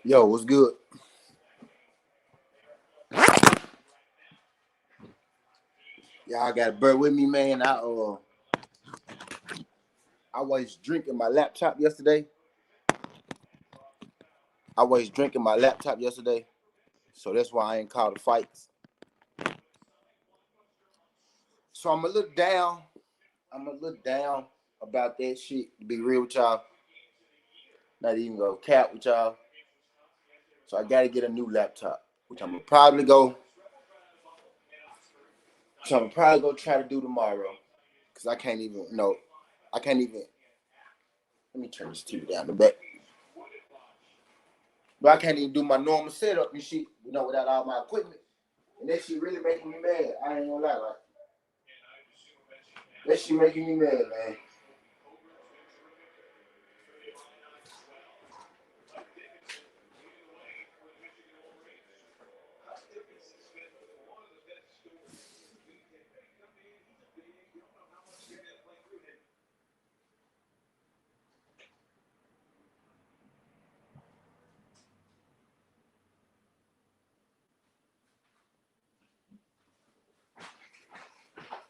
Yo, what's good? Y'all gotta bear with me, man. I was drinking my laptop yesterday. So that's why I ain't called the fights. So I'm a little down. About that shit. To be real with y'all, not even go cap with y'all. So I gotta get a new laptop, which I'm gonna probably go. So I'm probably gonna try to do tomorrow, cause I can't even. I can't even. Let me turn this TV down a bit. But I can't even do my normal setup and shit, without all my equipment. And that shit really making me mad. I ain't gonna lie, like that shit making me mad, man.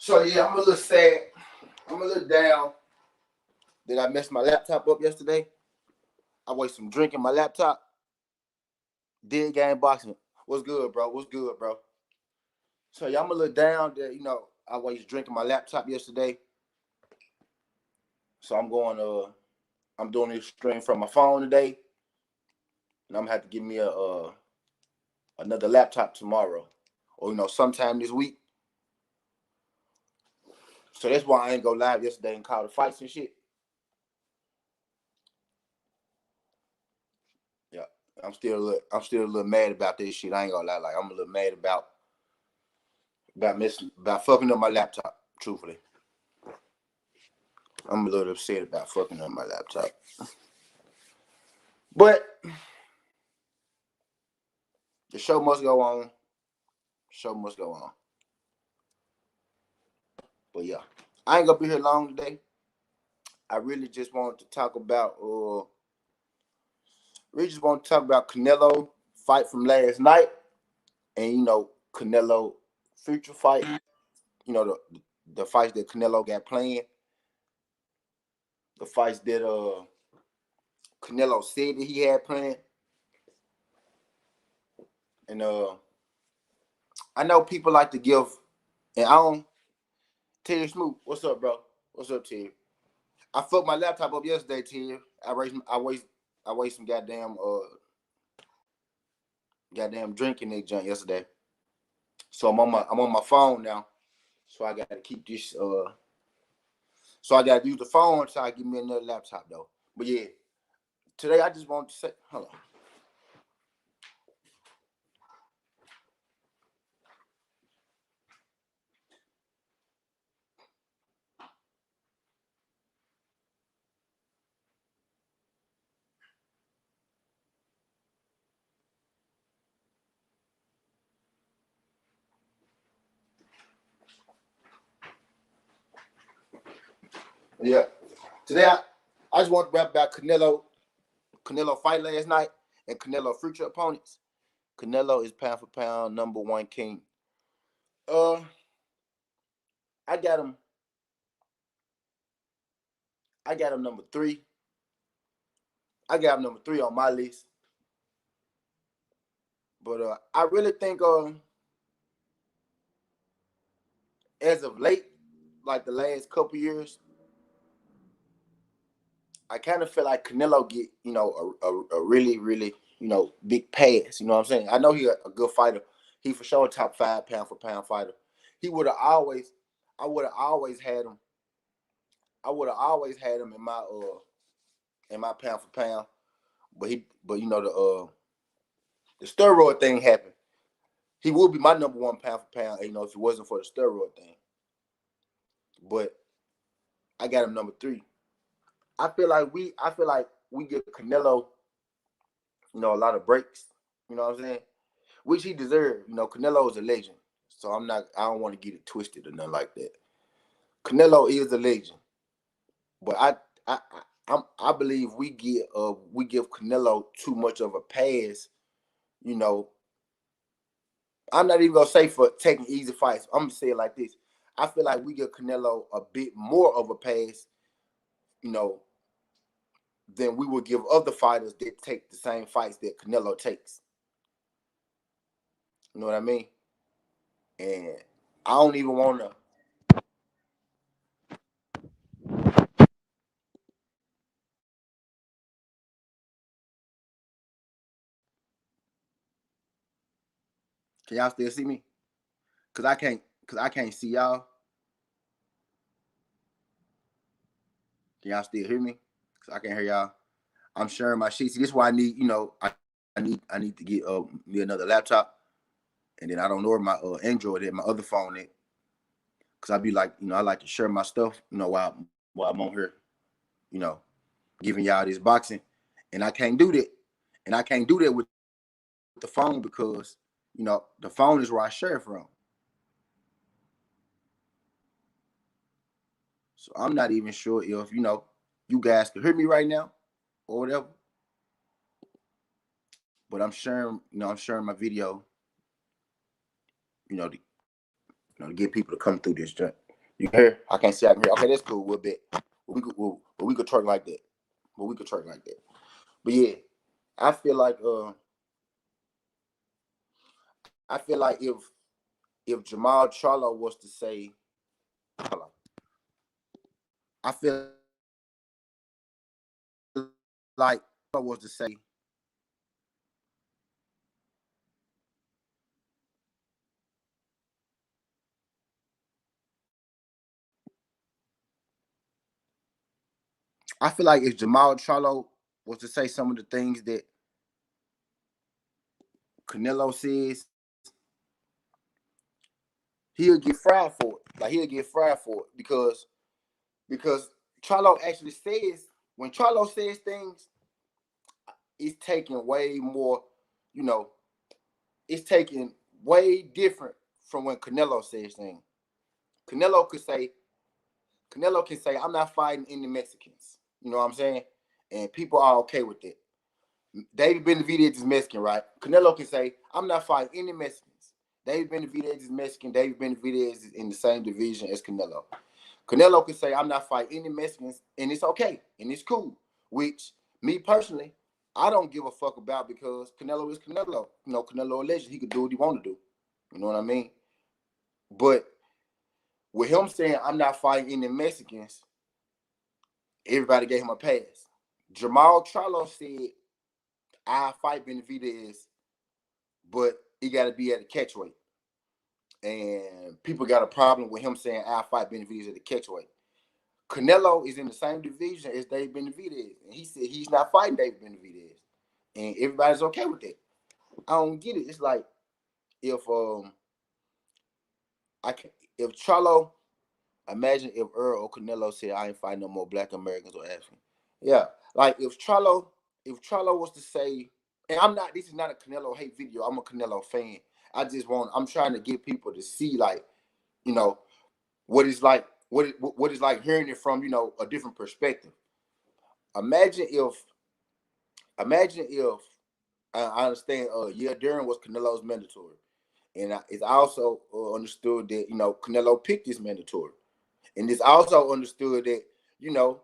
So yeah, I'm a little sad. I'm a little down that I messed my laptop up yesterday. I wasted some drink in my laptop. Did game boxing. What's good, bro? So yeah, I'm a little down that I wasted drinking my laptop yesterday. So I'm doing this stream from my phone today, and I'm gonna have to give me another laptop tomorrow, or sometime this week. So that's why I ain't go live yesterday and call the fights and shit. Yeah, I'm still a little mad about this shit. I ain't gonna lie, like I'm a little mad about fucking up my laptop. Truthfully, I'm a little upset about fucking up my laptop. But the show must go on. But yeah, I ain't gonna be here long today. I really just want to talk about Canelo fight from last night, and Canelo future fight. The fights that Canelo got playing, the fights that Canelo said that he had planned, and I know people like to give, and I don't. Terry Smoot, what's up, bro? What's up, Terry? I fucked my laptop up yesterday, Terry. I waste some goddamn drinking that junk yesterday. So I'm on my phone now. So I gotta keep this so I gotta use the phone until I give me another laptop though. But yeah, today I just want to say, hold on. Yeah. Today I just want to rap about Canelo fight last night and Canelo future opponents. Canelo is pound for pound #1 king. Uh I got him number three. I got him number three on my list. But I really think as of late, like the last couple years, I kind of feel like Canelo get a really really big pass. You know what I'm saying? I know he a good fighter. He for sure a top 5 pound for pound fighter. He would have always, I would have always had him. I would have always had him in my pound for pound. But the steroid thing happened. He would be my #1 pound for pound. If it wasn't for the steroid thing. But I got him number 3. I feel like we give Canelo, a lot of breaks. You know what I'm saying? Which he deserved. Canelo is a legend. So I don't want to get it twisted or nothing like that. Canelo is a legend. But I believe we give Canelo too much of a pass. You know, I'm not even gonna say for taking easy fights. I'm gonna say it like this. I feel like we give Canelo a bit more of a pass, you know, than we would give other fighters that take the same fights that Canelo takes. You know what I mean? And I don't even want to. Can y'all still see me? Cause I can't see y'all. Can y'all still hear me? Cause I can't hear y'all. I'm sharing my sheets. This is why I need, I need to get me another laptop, and then I don't know where my Android at, my other phone at. Cause I be like, I like to share my stuff, while I'm on here, you know, giving y'all this boxing, and I can't do that, and I can't do that with the phone because, the phone is where I share from. So I'm not even sure if you guys can hear me right now or whatever. But I'm sharing my video, to get people to come through this joint. You can hear? I can't see. I can hear. Okay, that's cool. We'll bet. We could twerk like that. But we could twerk like that. But yeah, I feel like if Jermall Charlo was to say, I feel like was to say, I feel like if Jermall Charlo was to say some of the things that Canelo says, he'll get fried for it. Like he'll get fried for it because Charlo actually says, when Charlo says things, it's taking way more, you know, it's taking way different from when Canelo says things. Canelo could say, Canelo can say, I'm not fighting any Mexicans. You know what I'm saying? And people are okay with it. David Benavidez is Mexican, right? Canelo can say, I'm not fighting any Mexicans. David Benavidez is Mexican. David Benavidez is in the same division as Canelo. Canelo can say, I'm not fighting any Mexicans, and it's okay, and it's cool. Which, me personally, I don't give a fuck about because Canelo is Canelo. Canelo a legend. He could do what he want to do. You know what I mean? But with him saying, I'm not fighting any Mexicans, everybody gave him a pass. Jermall Charlo said, I fight Benivedez, but he got to be at the catch weight. And people got a problem with him saying, I fight Benivedez at the catch weight. Canelo is in the same division as Dave Benivedez, and he said he's not fighting Dave Benivedez, and everybody's okay with that. I don't get it. It's like if if Charlo, imagine if Earl or Canelo said I ain't fighting no more Black Americans or Africans. Yeah, like if Charlo was to say, and I'm not. This is not a Canelo hate video. I'm a Canelo fan. I'm trying to get people to see like, you know, what it's like, what it's like hearing it from, a different perspective. Imagine if I understand. Yeah, Duran was Canelo's mandatory, and it's also understood that Canelo picked his mandatory, and it's also understood that you know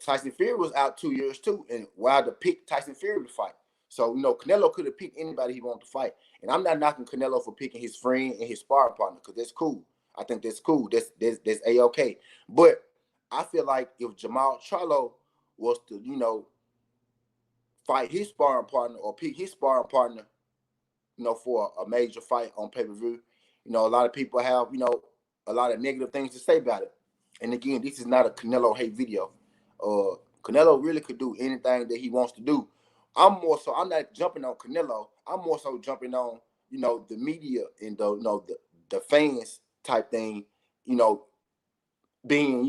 Tyson Fury was out 2 years too, and Wilder picked Tyson Fury to fight. So Canelo could have picked anybody he wanted to fight, and I'm not knocking Canelo for picking his friend and his sparring partner because that's cool. I think that's cool. That's a-okay. But I feel like if Jermall Charlo was to fight his sparring partner or pick his sparring partner, for a major fight on pay-per-view, a lot of people have a lot of negative things to say about it. And again, this is not a Canelo hate video. Canelo really could do anything that he wants to do. I'm not jumping on Canelo. I'm more so jumping on, the media and the fans type thing, you know, being,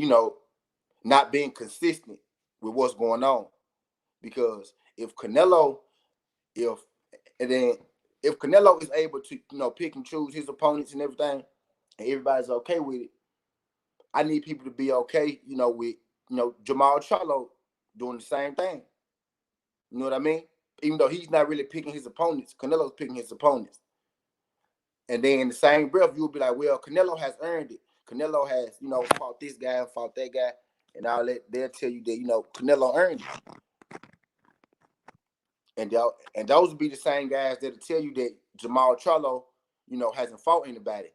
not being consistent with what's going on. Because if and then if Canelo is able to, pick and choose his opponents and everything, and everybody's okay with it, I need people to be okay, with Jermall Charlo doing the same thing. You know what I mean? Even though he's not really picking his opponents, Canelo's picking his opponents. And then in the same breath, you'll be like, well, Canelo has earned it. Canelo has, fought this guy and fought that guy. And they'll tell you that, Canelo earned it. And those will be the same guys that'll tell you that Jermall Charlo, hasn't fought anybody.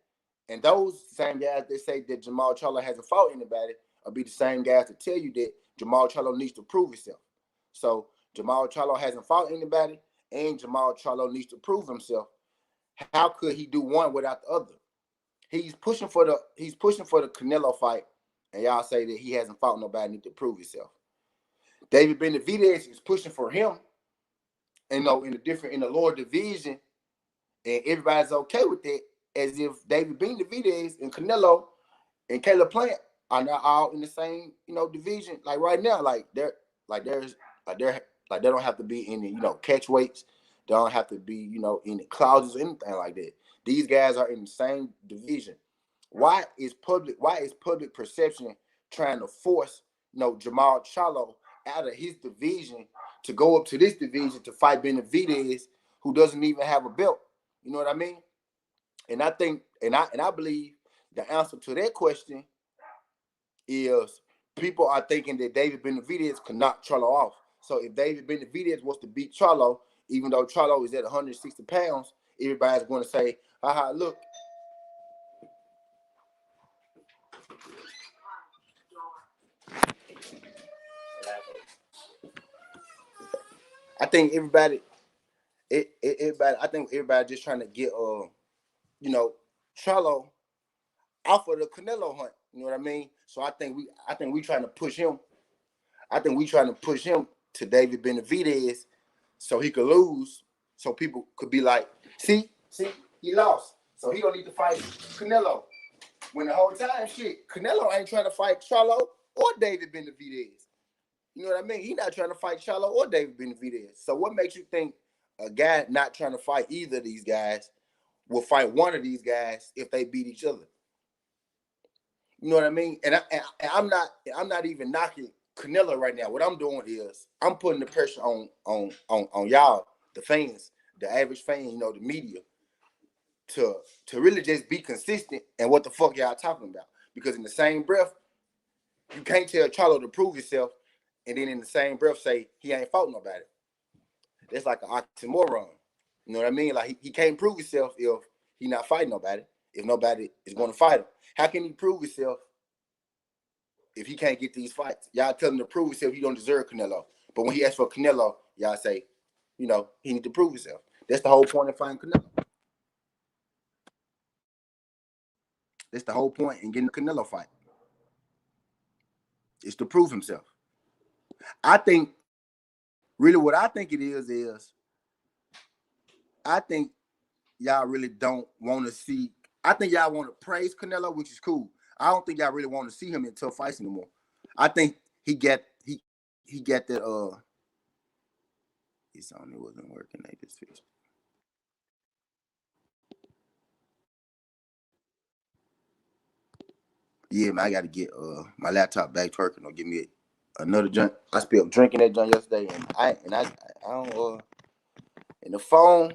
And those same guys that say that Jermall Charlo hasn't fought anybody will be the same guys that tell you that Jermall Charlo needs to prove himself. So Jermall Charlo hasn't fought anybody, and Jermall Charlo needs to prove himself. How could he do one without the other? He's pushing for the Canelo fight, and y'all say that he hasn't fought nobody, need to prove himself. David Benivedez is pushing for him, in the lower division, and everybody's okay with it, as if David Benivedez and Canelo and Caleb Plant are not all in the same, division. Like right now, they don't have to be in the, catch weights. They don't have to be, in the clauses or anything like that. These guys are in the same division. Why is public perception trying to force, Jermall Charlo out of his division to go up to this division to fight Benivedez, who doesn't even have a belt? You know what I mean? And I think, and I believe the answer to that question is people are thinking that David Benivedez can knock Charlo off. So if David Benivedez wants to beat Charlo, even though Charlo is at 160 pounds, everybody's going to say, haha, look. I think everybody just trying to get Charlo off of the Canelo hunt. You know what I mean? So I think we trying to push him. I think we trying to push him to David Benivedez so he could lose, so people could be like, see, he lost, so he don't need to fight Canelo. When the whole time, Canelo ain't trying to fight Charlo or David Benivedez. You know what I mean? He's not trying to fight Charlo or David Benivedez. So what makes you think a guy not trying to fight either of these guys will fight one of these guys if they beat each other? You know what I mean? And I'm not even knocking Canelo right now. What I'm doing is I'm putting the pressure on y'all, the fans, the average fan, the media, to really just be consistent and what the fuck y'all talking about. Because in the same breath, you can't tell Charlo to prove himself, and then in the same breath say he ain't fought nobody. That's like an oxymoron. You know what I mean? Like he can't prove himself if he not fighting nobody, if nobody is going to fight him. How can he prove himself if he can't get these fights? Y'all tell him to prove himself he don't deserve Canelo. But when he asks for Canelo, y'all say, he need to prove himself. That's the whole point of fighting Canelo. That's the whole point in getting a Canelo fight. It's to prove himself. I think, really what I think it is I think y'all really don't want to see, I think y'all want to praise Canelo, which is cool. I don't think y'all really want to see him in tough fights anymore. I think he got that his only wasn't working. They just fixed it. Yeah, man, I gotta get my laptop back working or give me another junk. I spilled drinking that junk yesterday, and I don't and the phone,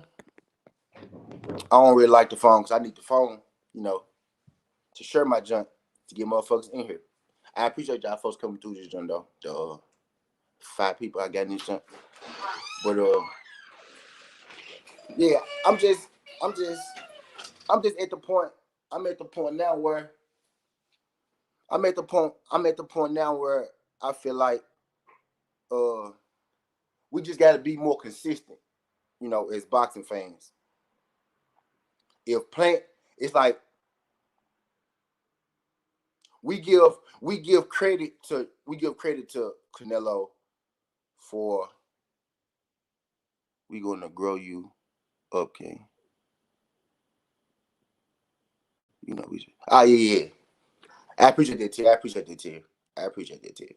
I don't really like the phone because I need the phone, to share my junk to get motherfuckers in here. I appreciate y'all folks coming through this junk though. The 5 people I got in this junk. But yeah, I'm just at the point. I'm at the point now where I feel like we just got to be more consistent, as boxing fans. If Plant, it's like we give credit to Canelo for we gonna grow you up, King. Yeah. I appreciate that, T. I appreciate that, T.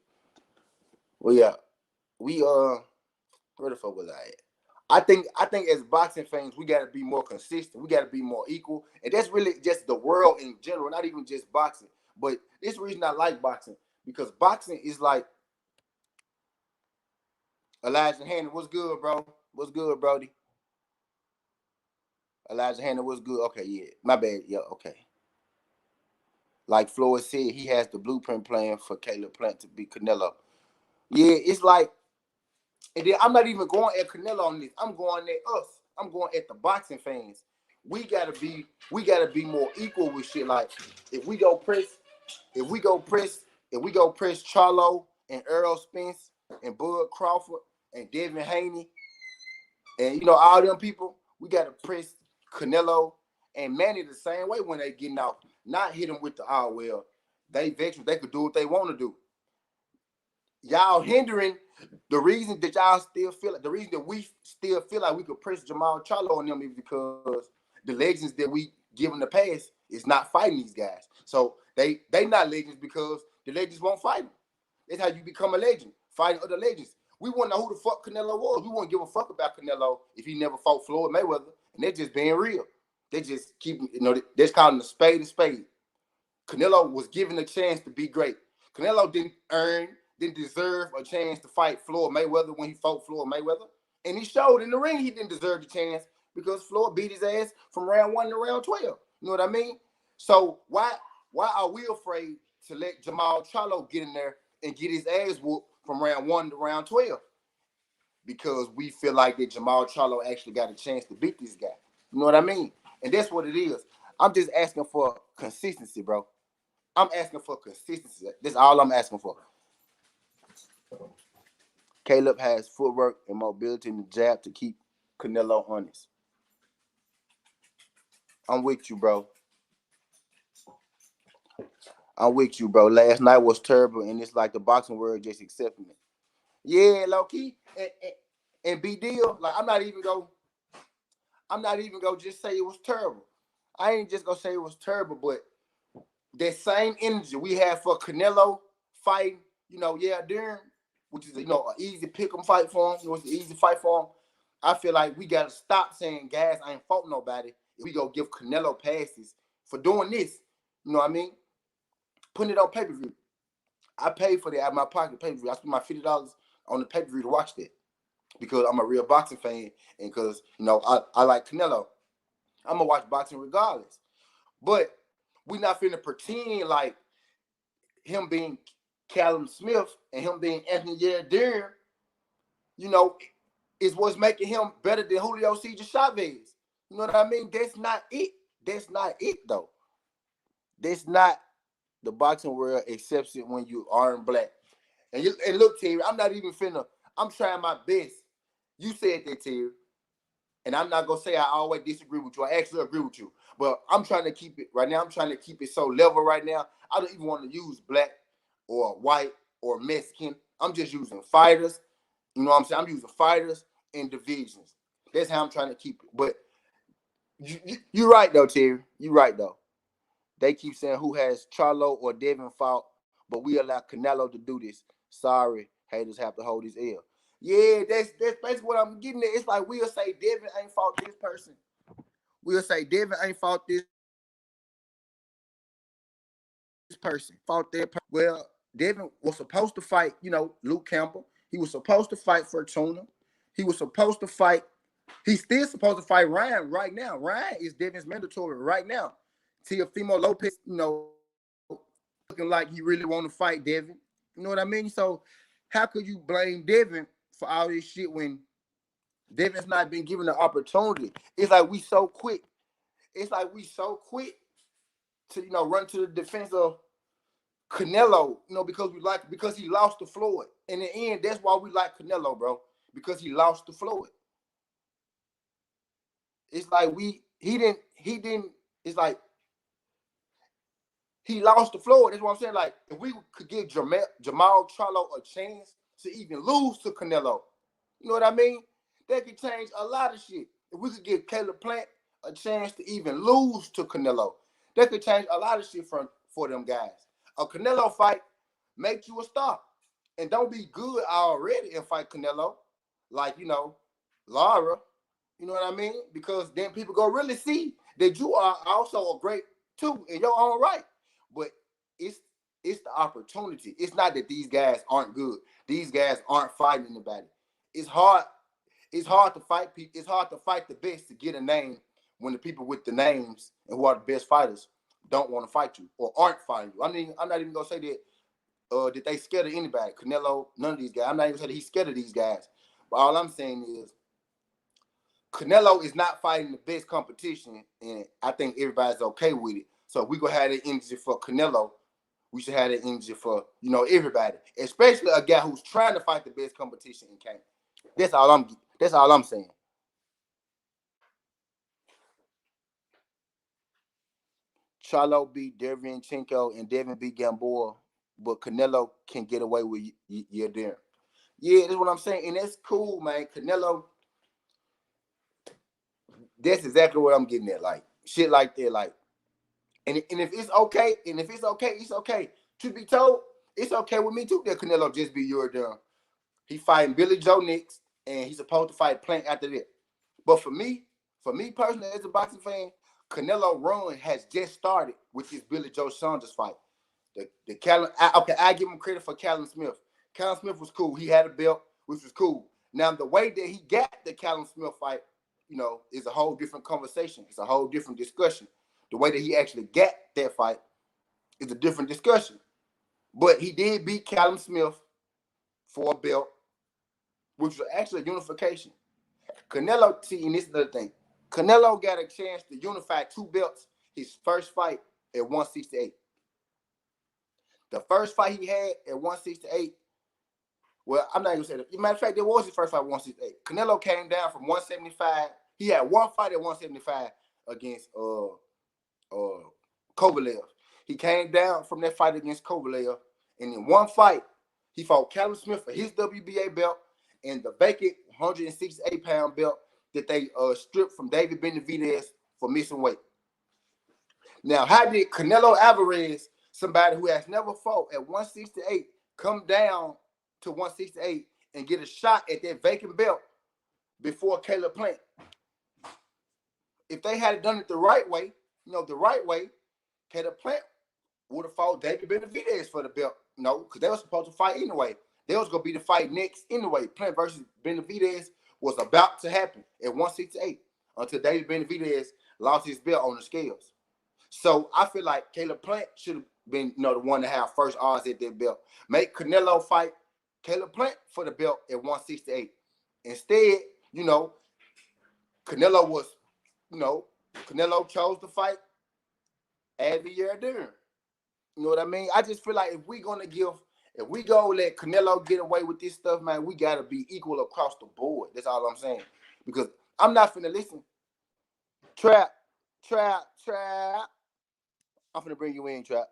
Well, yeah, we where the fuck was I at? I think as boxing fans, we got to be more consistent. We got to be more equal, and that's really just the world in general, not even just boxing. But this reason I like boxing, because boxing is like Elijah Hannon. What's good, bro? What's good, Brody? Elijah Hannon, what's good? Okay, yeah. My bad. Yeah, okay. Like Floyd said, he has the blueprint plan for Caleb Plant to beat Canelo. Yeah, it's like, and then I'm not even going at Canelo on this. I'm going at us. I'm going at the boxing fans. We gotta be more equal with shit. Like if we go press Charlo and Earl Spence and Bud Crawford and Devin Haney and all them people, we gotta press Canelo and Manny the same way when they getting out. Not hit them with the well, they veterans, they could do what they want to do. Y'all hindering the reason that y'all still feel like the reason that we still feel like we could press Jermall Charlo on them is because the legends that we give in the past is not fighting these guys. So they not legends because the legends won't fight them. That's how you become a legend, fighting other legends. We want to know who the fuck Canelo was. We won't give a fuck about Canelo if he never fought Floyd Mayweather. And they're just being real. They just keep, they're calling a spade a spade. Canelo was given a chance to be great. Canelo didn't deserve a chance to fight Floyd Mayweather when he fought Floyd Mayweather. And he showed in the ring he didn't deserve the chance because Floyd beat his ass from round 1 to round 12. You know what I mean? So why are we afraid to let Jermall Charlo get in there and get his ass whooped from round 1 to round 12? Because we feel like that Jermall Charlo actually got a chance to beat this guy. You know what I mean? And that's what it is. I'm just asking for consistency, bro. I'm asking for consistency. That's all I'm asking for. Caleb has footwork and mobility in the jab to keep Canelo honest. I'm with you, bro. I'm with you, bro. Last night was terrible, and it's like the boxing world just accepting it. Yeah, low key. And B deal, like I'm not even gonna just say it was terrible. I ain't just gonna say it was terrible, but that same energy we had for Canelo fighting, Darren, which is an easy pick 'em fight for him. It was an easy fight for him. I feel like we gotta stop saying, guys, I ain't fought nobody. We go give Canelo passes for doing this. You know what I mean? Putting it on pay-per-view. I paid for that out of my pocket pay-per-view. I spent my $50 on the pay-per-view to watch that because I'm a real boxing fan and because I like Canelo. I'm gonna watch boxing regardless. But we not finna pretend like him being Callum Smith and him being Anthony Darren, is what's making him better than Julio Cesar Chavez. You know what I mean? That's not it. That's not it, though. That's not the boxing world accepts it when you aren't black. And look, Terry, I'm not even I'm trying my best. You said that, Terry. And I'm not going to say I always disagree with you. I actually agree with you. But I'm trying to keep it right now. I'm trying to keep it so level right now. I don't even want to use black or white or Mexican. I'm just using fighters. You know what I'm saying? I'm using fighters and divisions. That's how I'm trying to keep it. But you're right, though, Terry. You're right, though. They keep saying who has Charlo or Devin fought, but we allow Canelo to do this. Sorry, haters have to hold his L. Yeah, that's basically what I'm getting at. It's like we'll say Devin ain't fought this person. We'll say Devin ain't fought this person. Fought that person. Well, Devin was supposed to fight, Luke Campbell. He was supposed to fight Fortuna. He was supposed to fight. He's still supposed to fight Ryan right now. Ryan is Devin's mandatory right now. Teofimo Lopez, looking like he really want to fight Devin. You know what I mean? So how could you blame Devin for all this shit when Devin's not been given the opportunity? It's like we so quick. It's like we so quick to run to the defense of Canelo, because he lost to Floyd. In the end, that's why we like Canelo, bro. Because he lost to Floyd. It's like he didn't. It's like he lost to Floyd. That's what I'm saying. Like, if we could give Jermall Charlo a chance to even lose to Canelo, you know what I mean? That could change a lot of shit. If we could give Caleb Plant a chance to even lose to Canelo, that could change a lot of shit for them guys. A Canelo fight make you a star. And don't be good already and fight Canelo. Like, Lara, you know what I mean? Because then people go really see that you are also a great too in your own right. But it's It's the opportunity. It's not that these guys aren't good. These guys aren't fighting anybody. It's hard. It's hard to fight people. It's hard to fight the best to get a name when the people with the names and who are the best fighters don't want to fight you or aren't fighting you. I mean, I'm not even gonna say that they scared of anybody. Canelo, none of these guys. I'm not even saying that he's scared of these guys. But all I'm saying is Canelo is not fighting the best competition, and I think everybody's okay with it. So if we gonna have that energy for Canelo, we should have that energy for everybody, especially a guy who's trying to fight the best competition and can't. That's all I'm saying. Charlo beat Derevyanchenko and Devin beat Gamboa, but Canelo can get away with Yildirim. Yeah, that's what I'm saying, and that's cool, man. Canelo, that's exactly what I'm getting at. Like shit like that, like, and if it's okay, it's okay. To be told, it's okay with me too that Canelo just be Yildirim. He fighting Billy Joe next, and he's supposed to fight Plant after that. But for me personally, as a boxing fan, Canelo run has just started with this Billy Joe Saunders fight. The Callum, I give him credit for Callum Smith. Callum Smith was cool. He had a belt, which was cool. Now the way that he got the Callum Smith fight, is a whole different conversation. It's a whole different discussion. The way that he actually got that fight is a different discussion. But he did beat Callum Smith for a belt, which was actually a unification. Canelo, and this is another thing. Canelo got a chance to unify two belts his first fight at 168. The first fight he had at 168, well, I'm not even saying that. Matter of fact, it was his first fight at 168. Canelo came down from 175. He had one fight at 175 against Kovalev. He came down from that fight against Kovalev, and in one fight, he fought Callum Smith for his WBA belt and the vacant 168-pound belt that they stripped from David Benivedez for missing weight. Now, how did Canelo Alvarez, somebody who has never fought at 168, come down to 168 and get a shot at that vacant belt before Caleb Plant? If they had done it the right way, Caleb Plant would have fought David Benavidez for the belt, because they were supposed to fight anyway. They was going to be the fight next anyway. Plant versus Benavidez was about to happen at 168 until David Benavidez lost his belt on the scales. So I feel like Caleb Plant should have been, the one to have first odds at that belt. Make Canelo fight Caleb Plant for the belt at 168. Instead, Canelo was, Canelo chose to fight Yildirim. You know what I mean? I just feel like if we go let Canelo get away with this stuff, man, we gotta be equal across the board. That's all I'm saying. Because I'm not finna listen. Trap. I'm finna bring you in, Trap.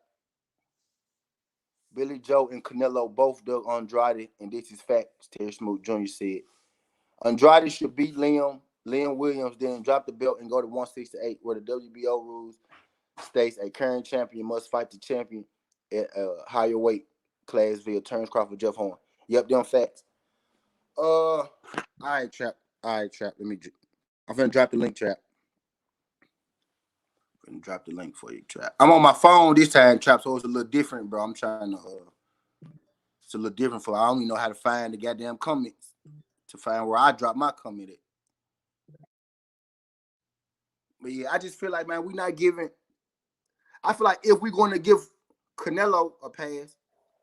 Billy Joe and Canelo both dug Andrade, and this is facts. Terry Smoot Jr. said Andrade should beat Liam Williams, then drop the belt and go to 168, where the WBO rules states a current champion must fight the champion at a higher weight class via Terrence Crawford, Jeff Horn. Yep, them facts. All right, Trap. I'm finna drop the link, Trap. I'm finna drop the link for you, Trap. I'm on my phone this time, Trap, so it's a little different, bro. I'm trying to it's a little different I don't even know how to find the goddamn comments to find where I drop my comment at. But yeah, I just feel like, man, I feel like if we're going to give Canelo a pass,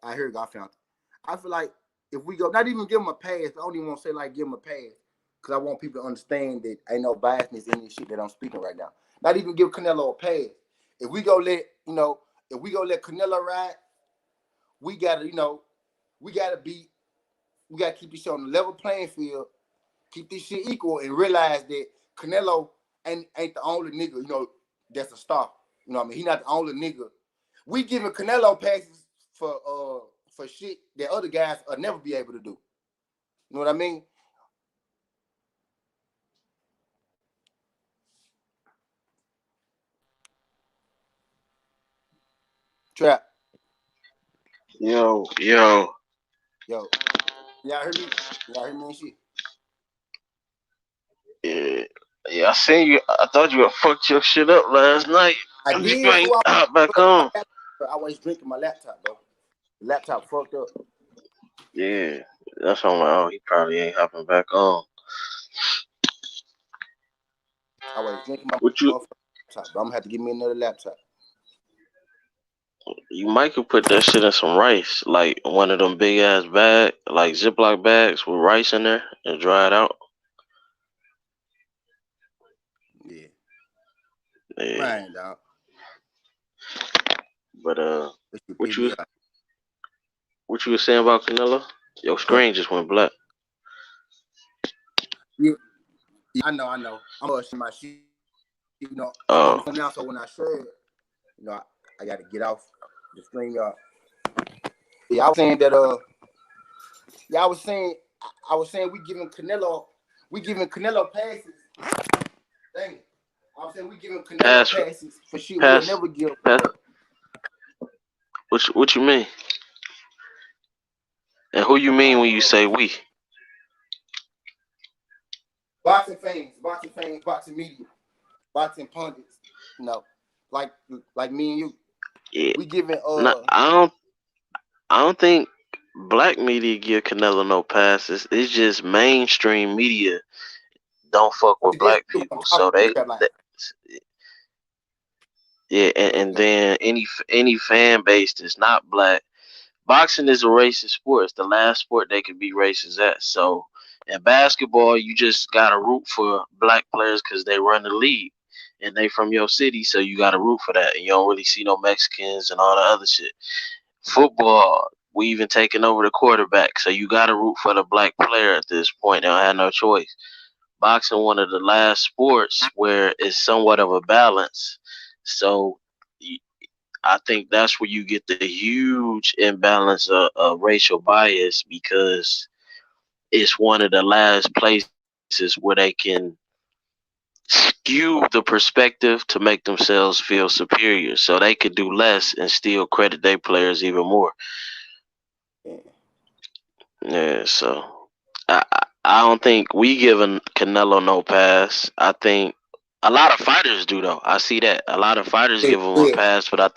I found it. I feel like if we go, not even give him a pass, I don't even want to say like give him a pass, because I want people to understand that ain't no biasness in this shit that I'm speaking right now. Not even give Canelo a pass. If we go let Canelo ride, we gotta keep this shit on the level playing field, keep this shit equal, and realize that Canelo ain't the only nigga, that's a star. You know what I mean? He not the only nigga. We giving Canelo passes for shit that other guys will never be able to do. You know what I mean? Trap. Yo. Y'all heard me? Y'all heard me and shit? Yeah, I seen you. I thought you had fucked your shit up last night. I did. You ain't hop back on. I was drinking my laptop, bro. The laptop fucked up. Yeah, that's on my own. He probably ain't hopping back on. I was drinking my What you motherfucking laptop, bro. I'm gonna have to give me another laptop. you might could put that shit in some rice, like one of them big ass bag, like Ziploc bags with rice in there, and dry it out. Yeah, Yeah, man, dog. but This shit what pissed you me off. what you was saying about Canelo? Your Huh? screen just went black. Yeah, yeah, I know. I'm my shit. I'm on Oh, the phone now, so when I share it, I got to get off the screen. Yeah, I was saying that. Yeah, I was saying we giving Canelo passes. Dang it. I was saying we giving Canelo pass, passes for shit we'll pass, never give. pass. What you mean? And who you mean when you say we? Boxing media, boxing pundits. You know, like like me and you, Yeah, we giving no, I don't think black media give Canelo no passes. It's just mainstream media don't fuck with that's black what I'm people, talking so about. they yeah, Yeah, and then any fan base that's not black. Boxing is a racist sport. It's the last sport they can be racist at. So in basketball, you just gotta root for black players because they run the league and they from your city, so you gotta root for that. And you don't really see no Mexicans and all the other shit. Football, we even taking over the quarterback, so you gotta root for the black player at this point. They don't have no choice. Boxing one of the last sports where it's somewhat of a balance. So I think that's where you get the huge imbalance of racial bias because it's one of the last places where they can skew the perspective to make themselves feel superior. So they could do less and still credit their players even more. yeah. Yeah, so I don't think we giving Canelo no pass. I think a lot of fighters do though. I see that a lot of fighters Yeah, give him a yeah. pass, but I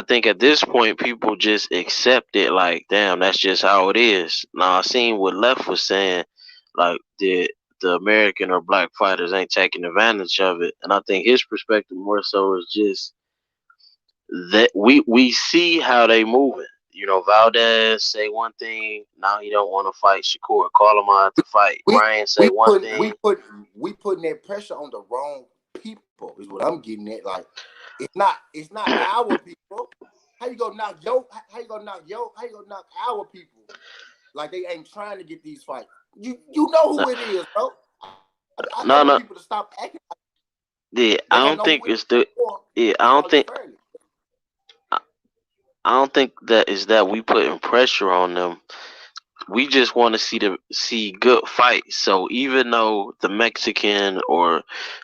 think at this point people just accept it like, damn, that's just how it is. Now I seen what Left was saying, like the American or black fighters ain't taking advantage of it, and I think his perspective more so is just that we see how they moving. You know, Valdez say one thing, now he don't want to fight Shakur. Call him out to fight. we Ryan say we one putting thing. we putting that pressure on the wrong people is what I'm getting at. Like it's not our people. How you gonna knock our people like they ain't trying to get these fights? You know No, who it is, bro. I no, told no. people to stop acting like Yeah, they don't know who it is for. I They don't call it think fairly. I I don't think that is that we putting pressure on them. We just want to see good fights. So even though the Mexican or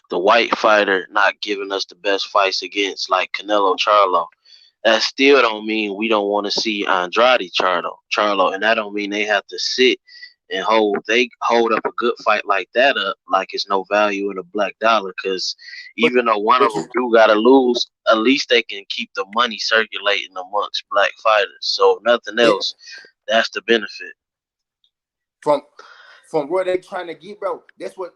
the white fighter not giving us the best fights against like Canelo Charlo, that still don't mean we don't want to see Andrade Charlo, and that don't mean they have to sit and hold up a good fight like that up like it's no value in a black dollar. Because But even though one of but them you do gotta lose, at least they can keep the money circulating amongst black fighters. So if nothing yeah, else, that's the benefit. from from where they trying to get, bro. That's what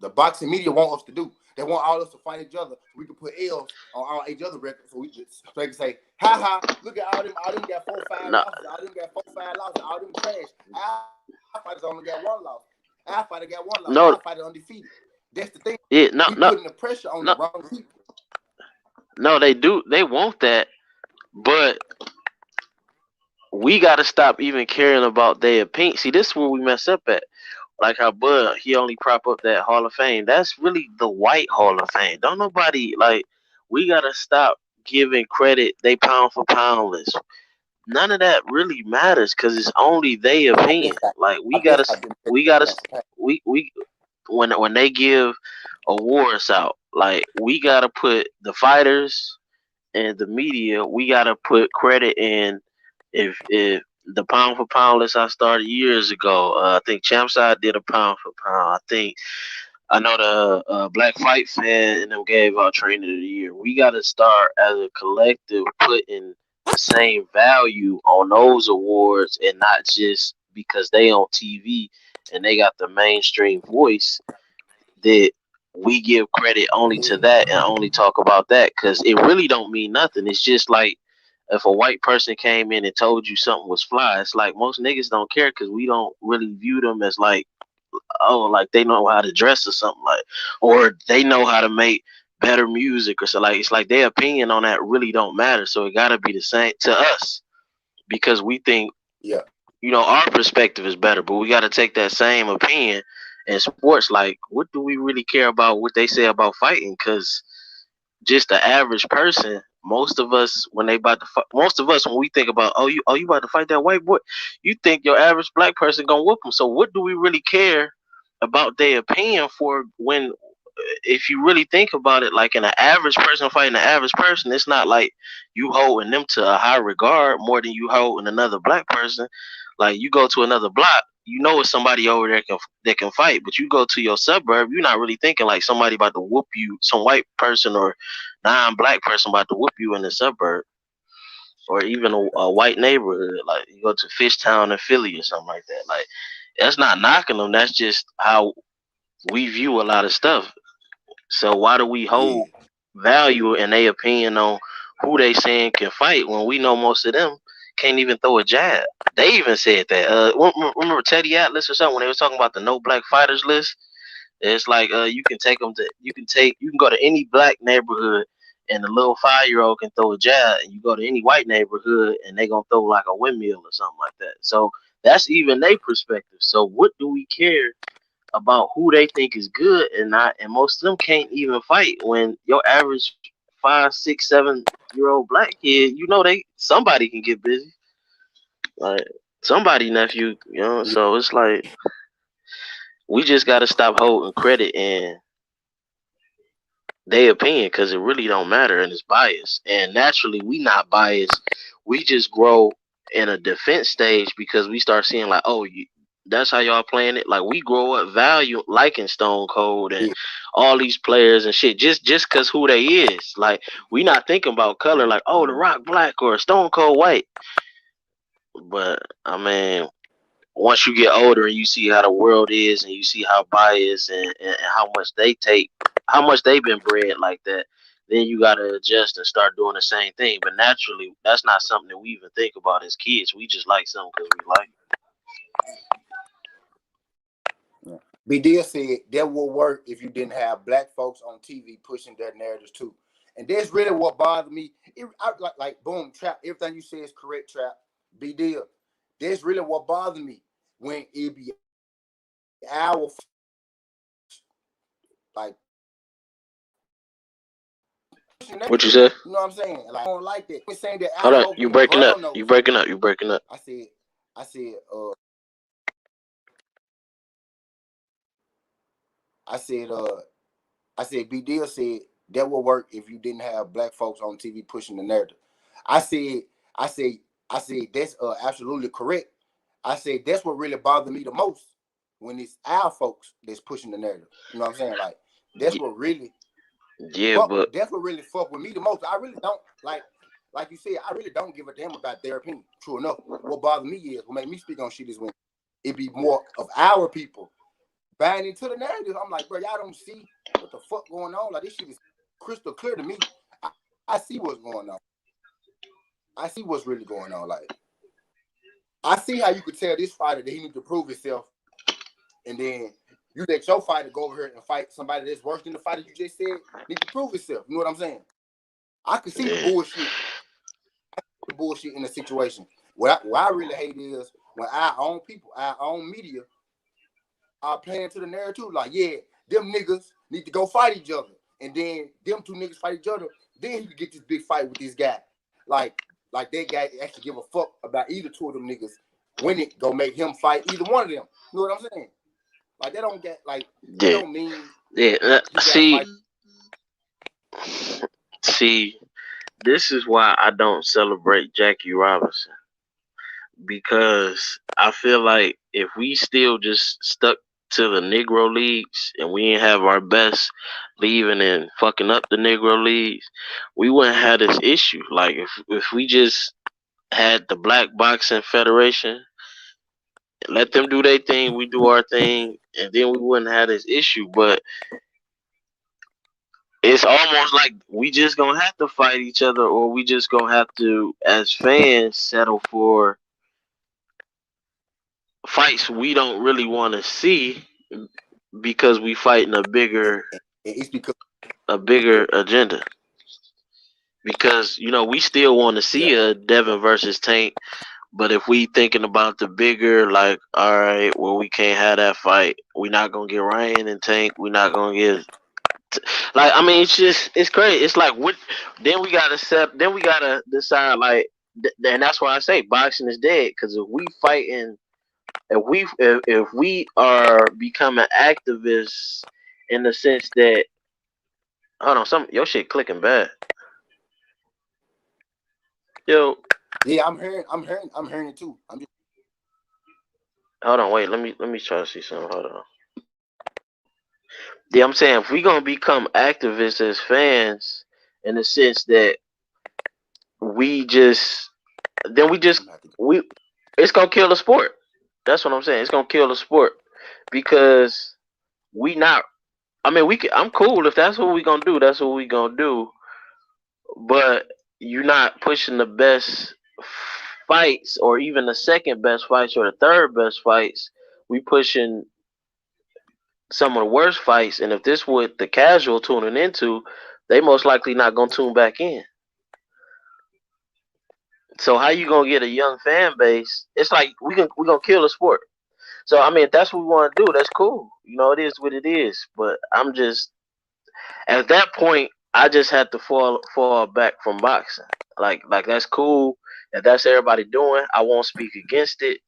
the boxing media want us to do. They want all us to fight each other so we can put L's on all each other records so they can say, ha ha, look at all them got 4-5 No, losses, all them got 4-5 losses, all them trash. Our fighters only got one loss. Our fighter got one loss. Our fighter no, undefeated. That's the thing. yeah, We putting the pressure on the no, wrong people. no. They do. They want that, but we gotta stop even caring about their opinion. See, this is where we mess up at. Like how Bud, he only prop up that Hall of Fame. That's really the white Hall of Fame. Don't nobody like. We gotta stop giving credit. They pound for pound list. None of that really matters because it's only their I've opinion. been got, Like I've been got them we gotta, pound for pound. we when they give awards out, like we gotta put the fighters and the media. We gotta put credit in if the pound for pound list I started years ago. I think Champside did a pound for pound. I think I know the Black Fight Fan and them gave out Trainer of the Year. We got to start as a collective putting the same value on those awards and not just because they on TV and they got the mainstream voice that we give credit only to that and only talk about that because it really don't mean nothing. It's just like if a white person came in and told you something was fly, it's like most niggas don't care because we don't really view them as like, oh, like they know how to dress or something, like, or they know how to make better music or so. Like it's like their opinion on that really don't matter. So it gotta be the same to us because we think, Yeah. our perspective is better, but we gotta take that same opinion in sports. Like, what do we really care about what they say about fighting? Because just the average person, most of us when they about to fight, most of us when we think about you about to fight that white boy, you think your average black person gonna whoop him. So what do we really care about their opinion for when if you really think about it, like in an average person fighting an average person, it's not like you holding them to a high regard more than you holding another black person. Like you go to another block, it's somebody over there that can fight, but you go to your suburb, you're not really thinking like somebody about to whoop you, some white person or non-black person about to whoop you in the suburb, or even a white neighborhood. Like you go to Fishtown in Philly or something like that. Like that's not knocking them. That's just how we view a lot of stuff. So why do we Yeah. hold value in their opinion on who they saying can fight when we know most of them can't even throw a jab? They even said that. Remember Teddy Atlas or something when they was talking about the no black fighters list? It's like you can take them to you can go to any black neighborhood and the little 5-year old can throw a jab, and you go to any white neighborhood and they gonna throw like a windmill or something like that. So that's even their perspective. So what do we care about who they think is good and not? And most of them can't even fight when your average 5, 6, 7-year old black kid, somebody can get busy, like somebody nephew, Yeah. So it's like we just got to stop holding credit in their opinion because it really don't matter and it's biased. And naturally, we not biased. We just grow in a defense stage because we start seeing like, oh, that's how y'all playing it. Like we grow up value liking Stone Cold and Yeah. all these players and shit just cause who they is. Like we not thinking about color like, oh, the Rock black or Stone Cold white. But I mean, once you get older and you see how the world is and you see how biased and how much they take, how much they've been bred like that, then you got to adjust and start doing the same thing. But naturally, that's not something that we even think about as kids. We just like something because we like Yeah. B. Deal said that will work if you didn't have black folks on TV pushing their narratives too. And that's really what bothered me. Like boom, trap. Everything you say is correct, trap. B. Deal. That's really what bothered me when it be our like it. What you said? you know what I'm saying? Like I don't like that. We're saying that Hold our on, folks you and the breaking up. brown You nose. breaking up. You breaking up. I said, I said, I said, B. Deal said that will work if you didn't have black folks on TV pushing the narrative. I said, I said, I said that's absolutely correct. I said that's what really bothered me the most when it's our folks that's pushing the narrative. You know what I'm saying? Like that's what really Yeah, but fuck with me the most. I really don't like you said, I really don't give a damn about their opinion. True enough. What bothers me is what made me speak on shit is when it be more of our people buying into the narrative. I'm like, bro, y'all don't see what the fuck going on. Like this shit is crystal clear to me. I see what's going on. I see what's really going on. Like I see how you could tell this fighter that he needs to prove himself, and then you let your fighter go over here and fight somebody that's worse than the fighter you just said need to prove himself. You know what I'm saying? I can see the yeah, bullshit in the situation. What I really hate is when our own people, our own media, are playing to the narrative. Like, yeah, them niggas need to go fight each other, and then them two niggas fight each other. Then he could get this big fight with this guy. Like that guy actually give a fuck about either two of them niggas when it go make him fight either one of them. You know what I'm saying? Like that yeah, don't mean yeah. you gotta fight. See, this is why I don't celebrate Jackie Robinson because I feel like if we still just stuck to the Negro leagues and we didn't have our best leaving and fucking up the Negro leagues, we wouldn't have this issue. Like if we just had the Black Boxing Federation, let them do their thing, we do our thing, and then we wouldn't have this issue. But it's almost like we just gonna have to fight each other, or we just gonna have to, as fans, settle for fights we don't really want to see because we fighting It's because a bigger agenda. Because we still want to yeah, see a Devin versus Tank, but if we thinking about the bigger, like, all right, well, we can't have that fight. We're not gonna get Ryan and Tank. We're not gonna get like. I mean, it's crazy. It's like what? Then we gotta set. Then we gotta decide like. And that's why I say boxing is dead. Because if we fighting, if we are becoming activists in the sense that, hold on, some your shit clicking bad. Yo, yeah. I'm hearing it too. I'm just hold on, wait. Let me try to see something. Hold on. Yeah, I'm saying if we gonna become activists as fans, in the sense that we just, then we just I'm gonna have to go. we, it's gonna kill the sport. That's what I'm saying. It's gonna kill the sport because we not. I mean, we can, I'm cool if that's what we gonna do. That's what we gonna do. But you're not pushing the best fights, or even the second best fights, or the third best fights. We pushing some of the worst fights, and if this what the casual tuning into, they most likely not gonna tune back in. So how you gonna get a young fan base? It's like we gonna kill the sport. So I mean, if that's what we want to do, that's cool. It is what it is. But I'm just, at that point, I just had to fall back from boxing. Like that's cool. If that's everybody doing, I won't speak against it.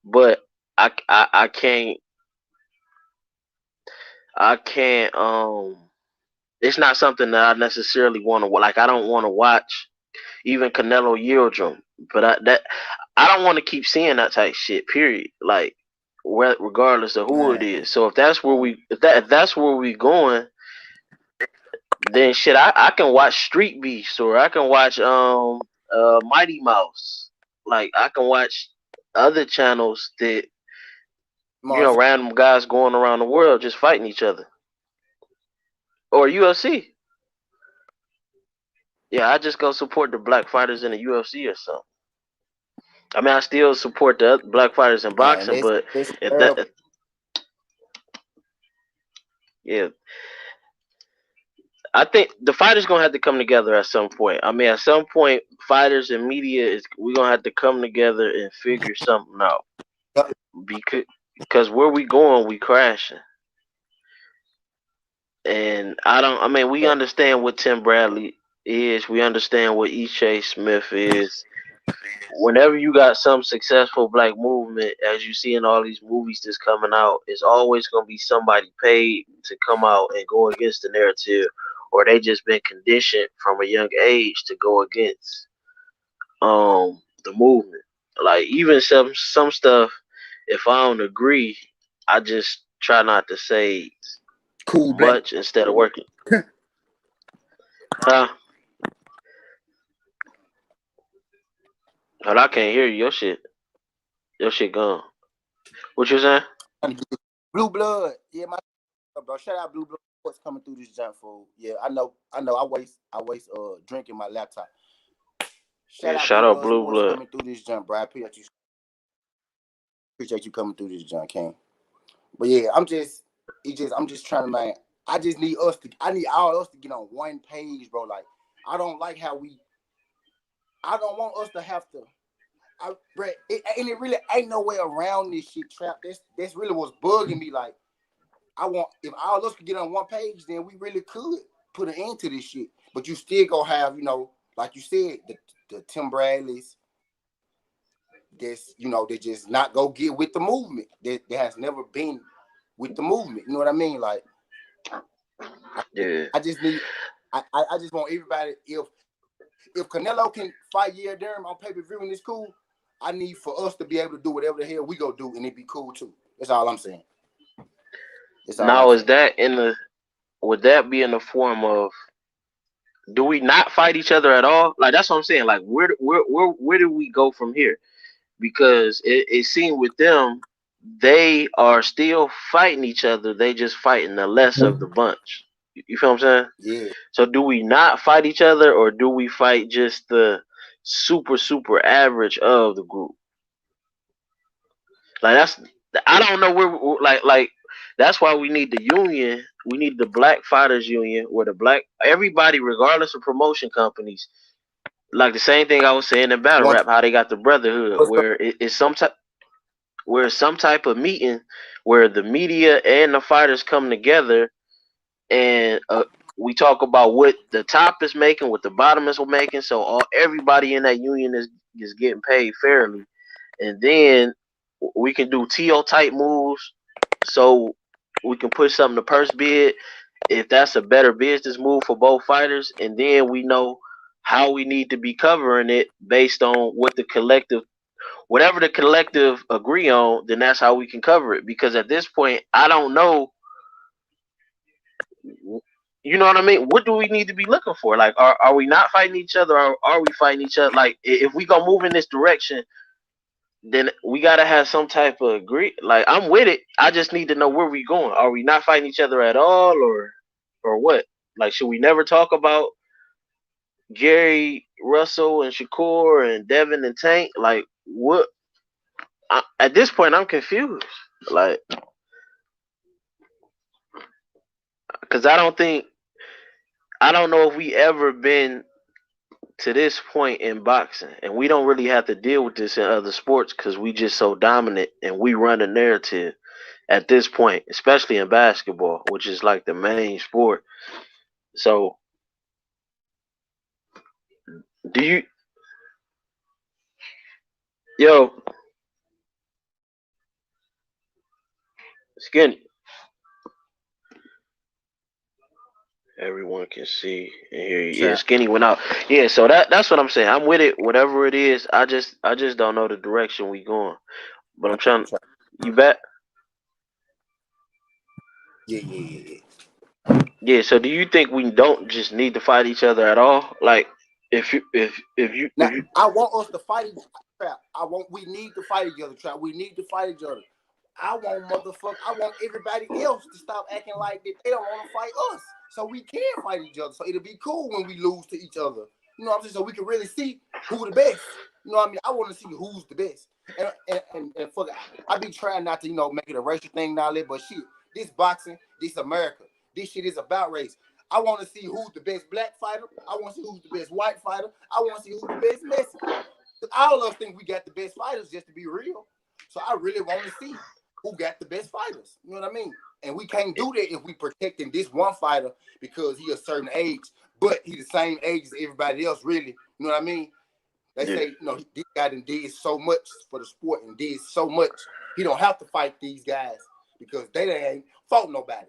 But I can't. It's not something that I necessarily want to like. I don't want to watch even Canelo Yildirim, but I don't want to keep seeing that type shit. Period. Like, regardless of who it Man, is. So if that's where we going, then shit, I can watch Street Beast, or I can watch Mighty Mouse. Like, I can watch other channels that Marvin. random guys going around the world just fighting each other, or UFC. Yeah, I just go support the black fighters in the UFC or something. I mean, I still support the other black fighters in Man, boxing, but this if terrible. that, yeah, I think the fighters gonna have to come together at some point. I mean, at some point, fighters and media is we gonna have to come together and figure something out, because where we going, we crashing. And I don't. I mean, we Yeah. understand what Tim Bradley is. We understand what E. Chase Smith is. Whenever you got some successful black movement, as you see in all these movies that's coming out, it's always gonna be somebody paid to come out and go against the narrative, or they just been conditioned from a young age to go against the movement. Like, even some stuff, if I don't agree, I just try not to say Cool black. much instead of working. Huh? But I can't hear you. Your shit gone. What you saying? Blue blood. Yeah, my bro. Shout out Blue blood. What's coming through this junk food? Yeah, I know. I waste drinking my laptop. Shout Yeah, out shout Blue out Blood Blue Sports Blood. coming through this junk, bro. I appreciate you coming through this junk, King. But yeah, I'm just trying to, man. I need all us to get on one page, bro. Like, I don't like how I don't want us to have to. And it really ain't no way around this shit, trap. That's really what's bugging me. Like, I want, if all of us could get on one page, then we really could put an end to this shit. But you still gonna have, like you said, the Tim Bradleys, they just not go get with the movement. That has never been with the movement. You know what I mean? Like, I, Yeah. I just need, I just want everybody. If Canelo can fight Durham on pay per view and it's cool, I need for us to be able to do whatever the hell we go do and it be cool too. That's all I'm saying. That's all I'm Now, is saying. that in the would that be in the form of, do we not fight each other at all? Like that's what I'm saying. Like where do we go from here? Because it seemed with them, they are still fighting each other. They just fighting the less of the bunch. You feel what I'm saying? Yeah. So do we not fight each other, or do we fight just the super average of the group? Like that's, I don't know where like that's why we need the union. We need the Black Fighters Union, where the black everybody, regardless of promotion companies, like the same thing I was saying in battle One. rap, how they got the brotherhood, where it's some type of meeting where the media and the fighters come together, and we talk about what the top is making, what the bottom is making, so everybody in that union is getting paid fairly, and then we can do TO type moves, so we can push something to purse bid if that's a better business move for both fighters, and then we know how we need to be covering it based on what the collective, whatever the collective agree on, then that's how we can cover it. Because at this point, I don't know, you know what I mean? What do we need to be looking for? Like, are we not fighting each other, or are we fighting each other? Like, if we gonna move in this direction, then we gotta have some type of agree. Like, I'm with it. I just need to know where we going. Are we not fighting each other at all, or what? Like, should we never talk about Gary Russell and Shakur and Devin and Tank? Like, what? At this point, I'm confused. Like, because I don't know if we ever been to this point in boxing, and we don't really have to deal with this in other sports because we just so dominant and we run a narrative at this point, especially in basketball, which is like the main sport. So, do you, yo, Skinny? Everyone can see and hear you. Yeah, Trap. Skinny went out. Yeah, so that's what I'm saying. I'm with it, whatever it is. I just don't know the direction we going. But I'm trying. Trap. You bet. Yeah. Yeah. So do you think we don't just need to fight each other at all? Like, Now if you I want us to fight each other. Trap. We need to fight each other. Trap. We need to fight each other. I want everybody else to stop acting like that they don't want to fight us. So we can fight each other. So it'll be cool when we lose to each other. You know what I'm saying? So we can really see who the best. You know what I mean? I want to see who's the best. And fuck, I be trying not to, make it a racial thing now, but shit, this boxing, this America, this shit is about race. I want to see who's the best black fighter. I want to see who's the best white fighter. I want to see who's the best Mexican. All of us think we got the best fighters, just to be real. So I really want to see who got the best fighters. You know what I mean? And we can't do that if we protecting this one fighter because he a certain age, but he the same age as everybody else, really. You know what I mean? They yeah, say, this guy did so much for the sport and did so much. He don't have to fight these guys because they ain't fought nobody.